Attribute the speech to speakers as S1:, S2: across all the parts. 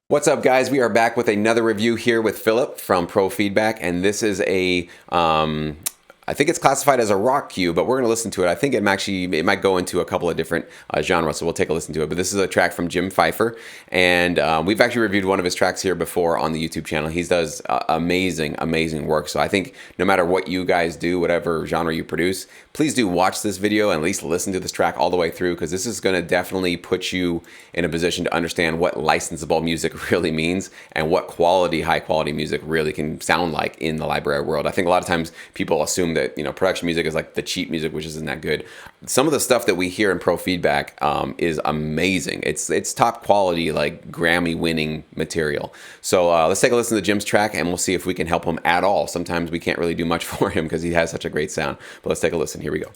S1: What's up, guys? We are back with another review here with Philip from Pro Feedback, and this is I think it's classified as a rock cue, but we're going to listen to it. I think it might go into a couple of different genres, so we'll take a listen to it. But this is a track from Jim Pfeiffer, and we've actually reviewed one of his tracks here before on the YouTube channel. He does amazing work. So I think no matter what you guys do, whatever genre you produce, please do watch this video and at least listen to this track all the way through, because this is going to definitely put you in a position to understand what licensable music really means and what high quality music really can sound like in the library world. I think a lot of times people assume that production music is like the cheap music, which isn't that good. Some of the stuff that we hear in Pro Feedback is amazing. It's top quality, like Grammy winning material. So let's take a listen to Jim's track and we'll see if we can help him at all. Sometimes we can't really do much for him because he has such a great sound. But let's take a listen. Here we go.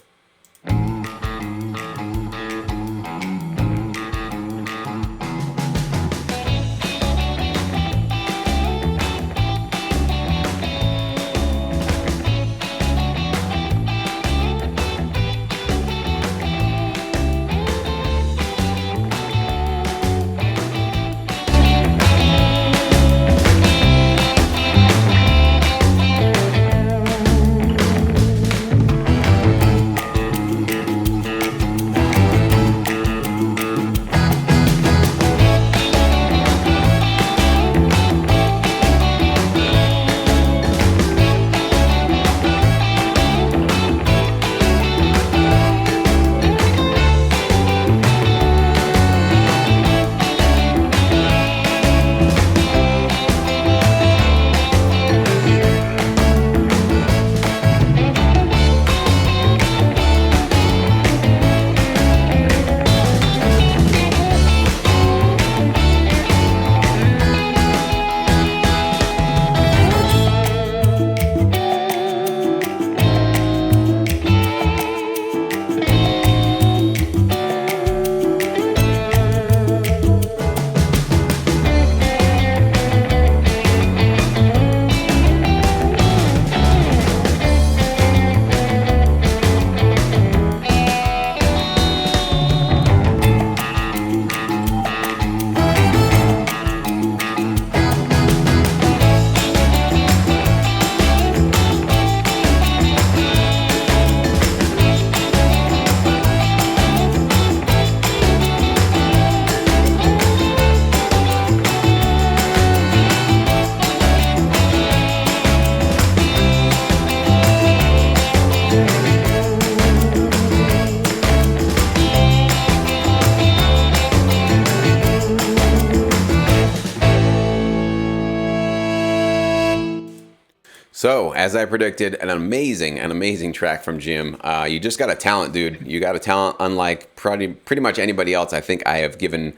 S1: So, as I predicted, an amazing track from Jim. You just got a talent, dude. You got a talent unlike pretty much anybody else I think I have given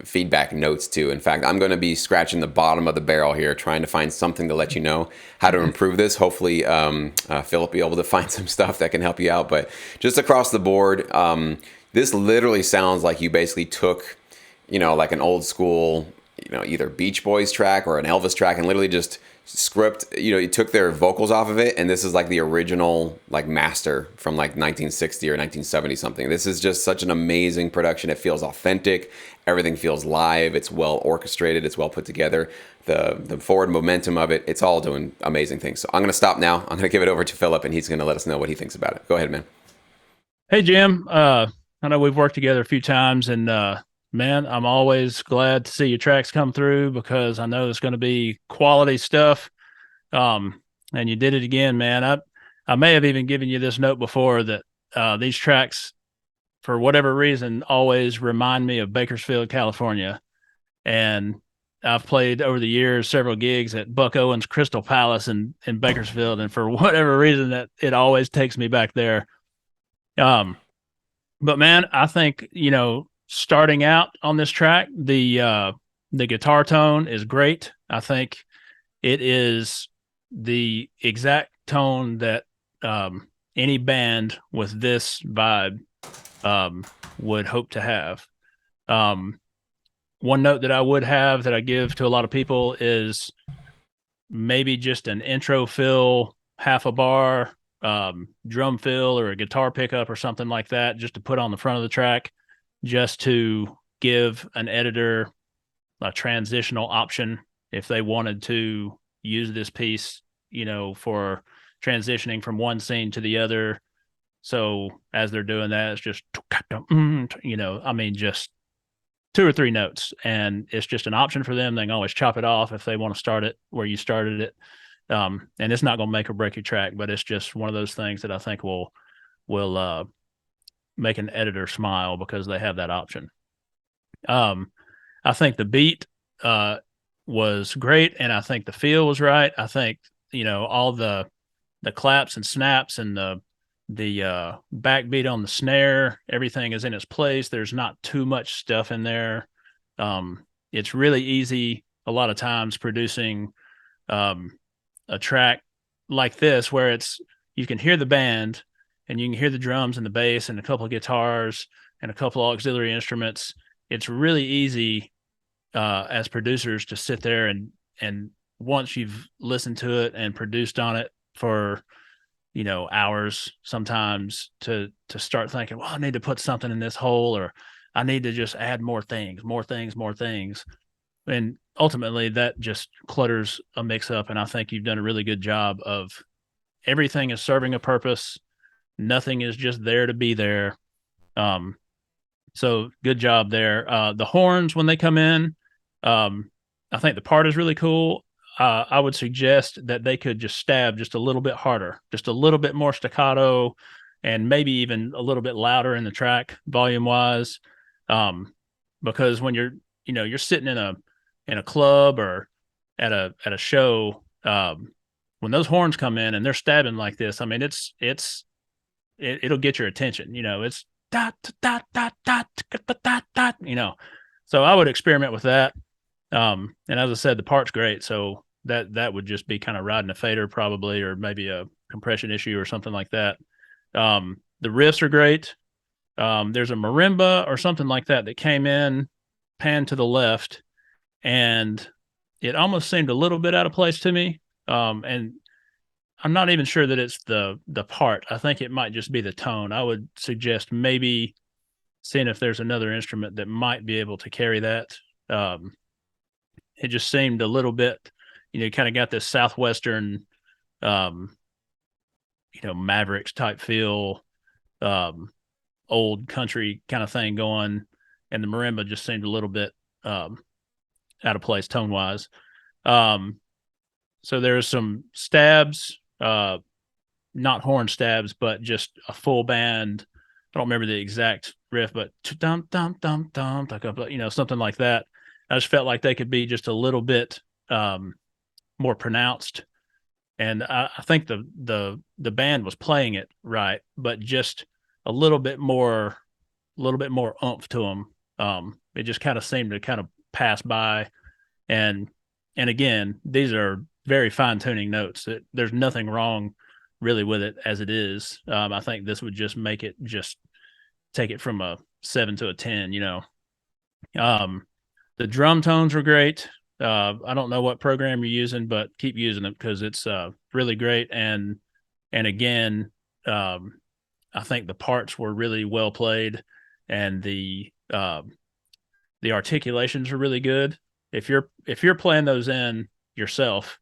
S1: feedback notes to. In fact, I'm going to be scratching the bottom of the barrel here, trying to find something to let you know how to improve this. Hopefully, Philip will be able to find some stuff that can help you out. But just across the board, this literally sounds like you basically took, like an old school, either Beach Boys track or an Elvis track and literally just you took their vocals off of it, and this is like the original master from 1960 or 1970 something. This is just such an amazing production. It feels authentic. Everything feels live. It's well orchestrated. It's well put together. The forward momentum of it, it's all doing amazing things. So I'm going to stop now. I'm going to give it over to Philip, and he's going to let us know what he thinks about it. Go ahead, man.
S2: Hey, Jim. I know we've worked together a few times, and man, I'm always glad to see your tracks come through because I know it's going to be quality stuff. And you did it again, man. I may have even given you this note before that these tracks, for whatever reason, always remind me of Bakersfield, California. And I've played over the years several gigs at Buck Owens Crystal Palace in Bakersfield, and for whatever reason, that it always takes me back there. But man, I think starting out on this track, the guitar tone is great. I think it is the exact tone that any band with this vibe would hope to have. One note that I would have that I give to a lot of people is maybe just an intro fill, half a bar, drum fill, or a guitar pickup or something like that, just to put on the front of the track, just to give an editor a transitional option if they wanted to use this piece, for transitioning from one scene to the other. So as they're doing that, it's just, just 2 or 3 notes, and it's just an option for them. They can always chop it off if they want to start it where you started it. And it's not going to make or break your track, but it's just one of those things that I think will make an editor smile because they have that option. I think the beat was great, and I think the feel was right. I think all the claps and snaps and the backbeat on the snare, everything is in its place. There's not too much stuff in there. It's really easy a lot of times producing a track like this where you can hear the band and you can hear the drums and the bass and a couple of guitars and a couple of auxiliary instruments. It's really easy as producers to sit there and once you've listened to it and produced on it for hours sometimes to start thinking, well, I need to put something in this hole, or I need to just add more things. And ultimately that just clutters a mix up. And I think you've done a really good job of everything is serving a purpose. Nothing is just there to be there. So good job there. The horns, when they come in, I think the part is really cool. I would suggest that they could just stab just a little bit harder, just a little bit more staccato, and maybe even a little bit louder in the track volume wise. Because when you're sitting in a club or at a show, when those horns come in and they're stabbing like this, I mean, it'll get your attention. It's dot dot dot dot dot dot. So I would experiment with that. And as I said, the part's great, so that would just be kind of riding a fader probably, or maybe a compression issue or something like that. The riffs are great. There's a marimba or something like that came in, panned to the left, and it almost seemed a little bit out of place to me. And I'm not even sure that it's the part. I think it might just be the tone. I would suggest maybe seeing if there's another instrument that might be able to carry that. It just seemed a little bit, kind of got this Southwestern, Mavericks type feel, old country kind of thing going. And the marimba just seemed a little bit out of place tone wise. So there's some stabs, not horn stabs, but just a full band. I don't remember the exact riff, but dum dum dum dum, something like that. I just felt like they could be just a little bit more pronounced, and I think the band was playing it right, but just a little bit more oomph to them. It just kind of seemed to kind of pass by, and again, these are very fine tuning notes. There's nothing wrong really with it as it is. I think this would just make it just take it from a 7 to a 10. The drum tones were great. I don't know what program you're using, but keep using it because it's really great. And again, I think the parts were really well played, and the articulations are really good. If you're playing those in yourself,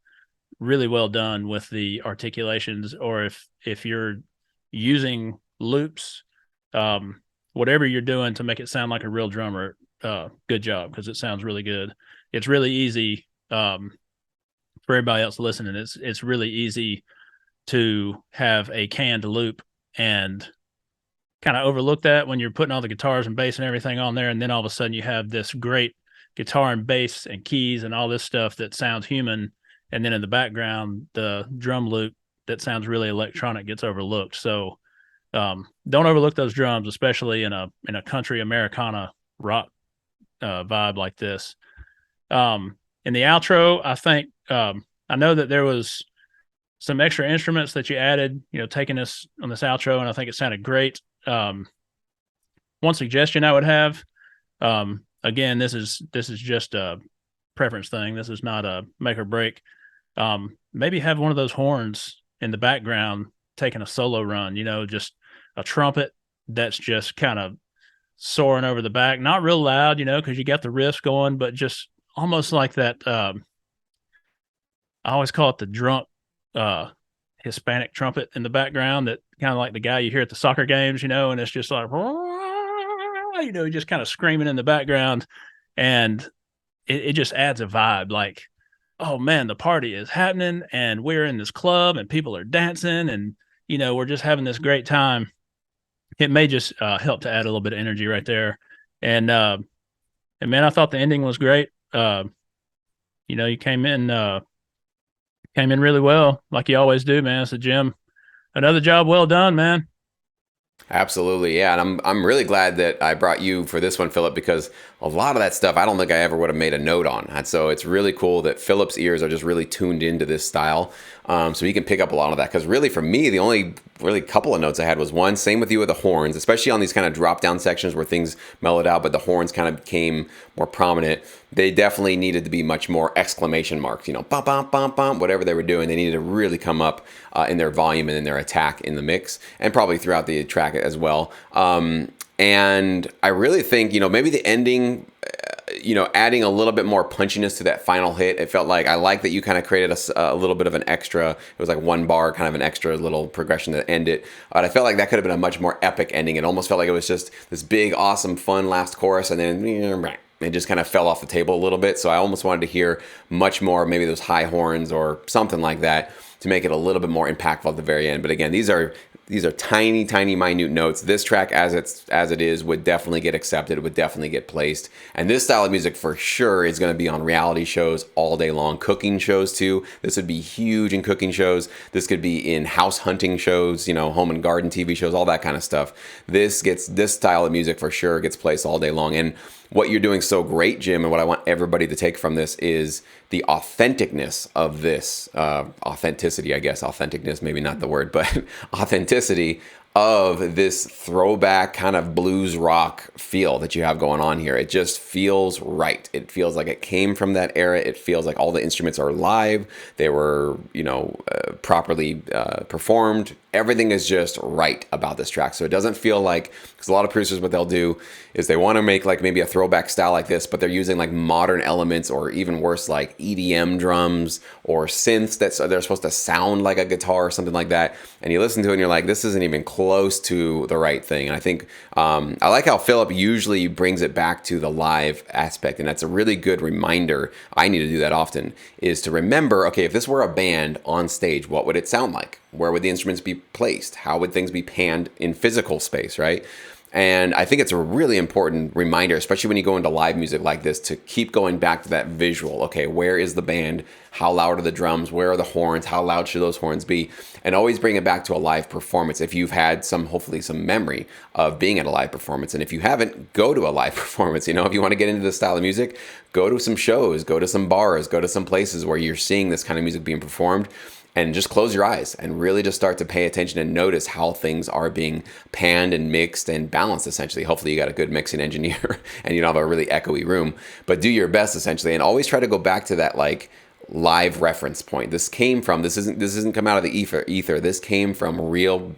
S2: really well done with the articulations, or if you're using loops, whatever you're doing to make it sound like a real drummer, good job, because it sounds really good. It's really easy for everybody else listening. It's really easy to have a canned loop and kind of overlook that when you're putting all the guitars and bass and everything on there, and then all of a sudden you have this great guitar and bass and keys and all this stuff that sounds human, and then in the background the drum loop that sounds really electronic gets overlooked. So don't overlook those drums, especially in a country Americana rock vibe like this. In the outro, I think I know that there was some extra instruments that you added, taking us on this outro, and I think it sounded great. One suggestion I would have, again, this is just a preference thing. This is not a make or break. Maybe have one of those horns in the background taking a solo run, just a trumpet that's just kind of soaring over the back, not real loud, because you got the riffs going, but just almost like that. I always call it the drunk uh, Hispanic trumpet in the background, that kind of like the guy you hear at the soccer games, and it's just like, just kind of screaming in the background. And it just adds a vibe like, oh man, the party is happening and we're in this club and people are dancing and, we're just having this great time. It may just help to add a little bit of energy right there. And man, I thought the ending was great. You came in really well, like you always do, man. So Jim, another job well done, man.
S1: Absolutely, yeah, and I'm really glad that I brought you for this one, Philip, because a lot of that stuff I don't think I ever would have made a note on, and so it's really cool that Philip's ears are just really tuned into this style, so he can pick up a lot of that. Because really, for me, the only really couple of notes I had was one, same with you with the horns, especially on these kind of drop down sections where things mellowed out, but the horns kind of became more prominent. They definitely needed to be much more exclamation marks, bum bum bum bum, whatever they were doing. They needed to really come up in their volume and in their attack in the mix, and probably throughout the track as well. And I really think, maybe the ending, adding a little bit more punchiness to that final hit. It felt like, I like that you kind of created a little bit of an extra, it was like one bar, kind of an extra little progression to end it. But I felt like that could have been a much more epic ending. It almost felt like it was just this big, awesome, fun last chorus, and then it just kind of fell off the table a little bit. So I almost wanted to hear much more, maybe those high horns or something like that, to make it a little bit more impactful at the very end. But again, these are tiny, tiny, minute notes. This track, as it is, would definitely get accepted, would definitely get placed. And this style of music for sure is going to be on reality shows all day long, cooking shows too. This would be huge in cooking shows. This could be in house hunting shows, home and garden TV shows, all that kind of stuff. This style of music for sure gets placed all day long. And what you're doing so great, Jim, and what I want everybody to take from this is the authenticness of this, authenticity, I guess. Authenticness, maybe not the word, but authenticity of this throwback kind of blues rock feel that you have going on here. It just feels right. It feels like it came from that era. It feels like all the instruments are live. They were, properly performed. Everything is just right about this track. So it doesn't feel like, because a lot of producers, what they'll do is they want to make like maybe a throwback style like this, but they're using like modern elements, or even worse, like EDM drums or synths they're supposed to sound like a guitar or something like that. And you listen to it and you're like, this isn't even close to the right thing. And I think I like how Philip usually brings it back to the live aspect. And that's a really good reminder. I need to do that often, is to remember, okay, if this were a band on stage, what would it sound like? Where would the instruments be placed? How would things be panned in physical space, right? And I think it's a really important reminder, especially when you go into live music like this, to keep going back to that visual. Okay, where is the band? How loud are the drums? Where are the horns? How loud should those horns be? And always bring it back to a live performance. If you've had hopefully some memory of being at a live performance. And if you haven't, go to a live performance. If you want to get into this style of music, go to some shows, go to some bars, go to some places where you're seeing this kind of music being performed. And just close your eyes and really just start to pay attention and notice how things are being panned and mixed and balanced, essentially. Hopefully you got a good mixing engineer and you don't have a really echoey room, but do your best, essentially. And always try to go back to that like live reference point. This isn't come out of the ether. This came from real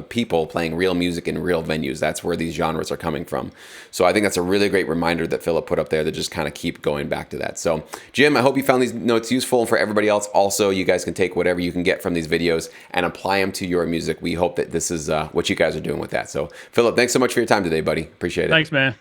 S1: people playing real music in real venues. That's where these genres are coming from. So I think that's a really great reminder that Philip put up there, to just kind of keep going back to that. So Jim, I hope you found these notes useful. And for everybody else also, you guys can take whatever you can get from these videos and apply them to your music. We hope that this is what you guys are doing with that. So Philip, thanks so much for your time today, buddy. Appreciate it.
S2: Thanks, man.